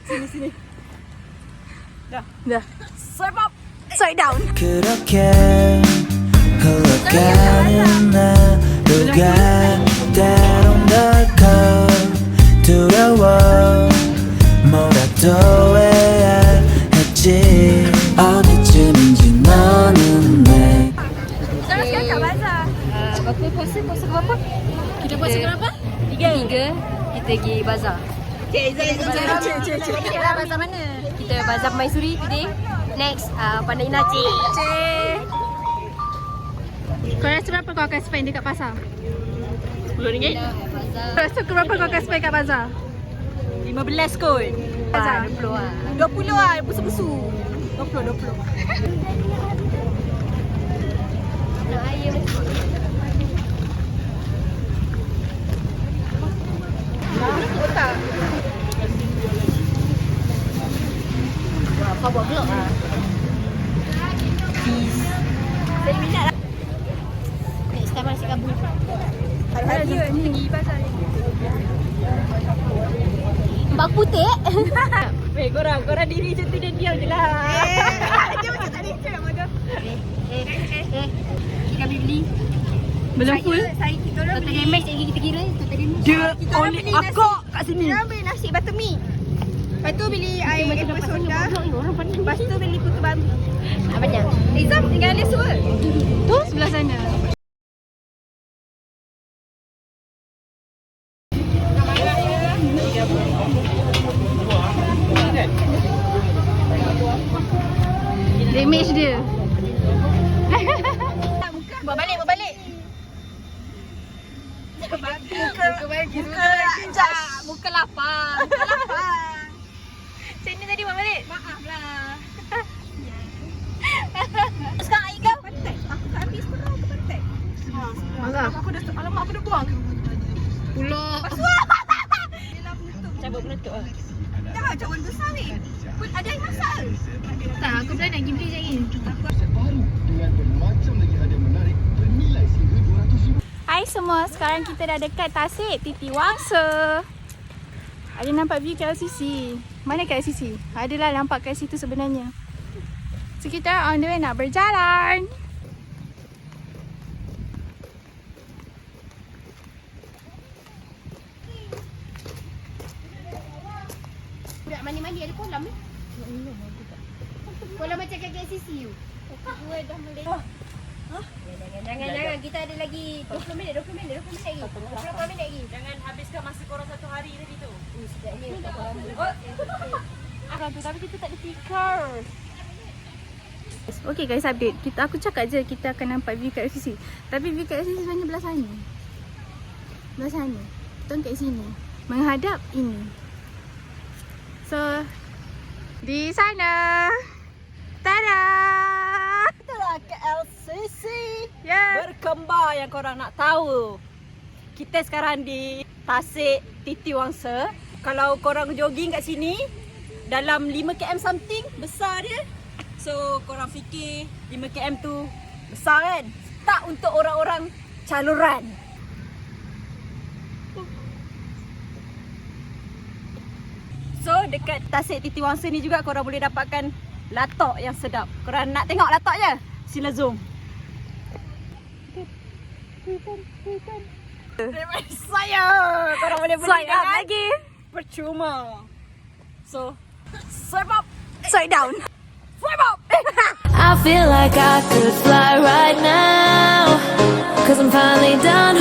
Sini. dah. Swipe up. Swipe down. 그렇게 흘러가는 하루가 때론 덜컥 두려워 뭐라도 해야 했지 어디쯤인지 너는 내 Sekarang kat bazar. Berapa puasa berapa? Kita puasa kenapa? Tiga. Kita pergi bazar. Cik. Bazar mana? Kita bazar Maisuri today. Next, Pandai Indah Cik. Kau rasa berapa kau akan spend dekat pasar? RM10. Kau rasa berapa kau akan spend kat bazar? 15 kot. Bazar. 20 lah. 20 lah, busu-busu. 20. Nak air mesti. Otak. Kau buat vlog lah. Cheese. Saya minat lah. Next time masih kabur. Hari ni pergi bazar ni. Mbak putih. Weh, korang diri macam tu dan diam je lah. Dia macam tak leceh nak bodoh. Kita beli. Belum full. Kita orang beli. Total damage lagi kita kira. Total damage. Dia oleh akak kat sini. Kita orang beli nasi batu mi. Lepas tu beli air apple soda. Lepas tu beli putu bambu. Banyak. Izam tinggal dia semua. Tu sebelah sana. Damage dia. Buat balik. Muka lapar. Sini tadi buat balik. Maaf lah. Sekarang air kau. Pantai. Aku tak habis pun aku pantai. Marah. Alamak aku dah buang. Pulak. Cabut penutup lah. Dah cawan besar ni. Pun ada yang masak. Tak, aku plan nak pergi beli lagi. Hai semua, sekarang kita dah dekat Tasik Titi Wangsa. Ada nampak view KLCC. Mana KLCC? Adalah nampak kat situ sebenarnya. So kita on the way nak berjalan. Budak mandi-mandi ada kolam ni. Kolam macam kat KCC tu. Gue dah melepak. Jangan. Kita ada lagi 20 minit lagi. 20 minit lagi. Jangan habiskan masa korang satu hari tadi tu. Sedapnya. Orang tu tapi kita tak ada tikar. Okay guys, update. Aku cakap je kita akan nampak view kat FCC. Tapi view kat FCC sebenarnya belah sana. Belah sana. Kita kat sini. Menghadap ini. So, di sana. Tada! Itulah KLCC. Yeah. Berkembar yang korang nak tahu. Kita sekarang di Tasik Titi Wangsa. Kalau korang jogging kat sini dalam 5 km something, besar dia. So korang fikir 5 km tu besar kan? Tak untuk orang-orang caluran. So dekat Tasik Titi Wangsa ni juga korang boleh dapatkan latok yang sedap. Korang nak tengok latok je? Sila zoom. Daripada saya, korang boleh beli Swipe up dengan lagi. percuma. So, swipe up, Swipe down. swipe up. I feel like I could fly right now 'cause I'm finally done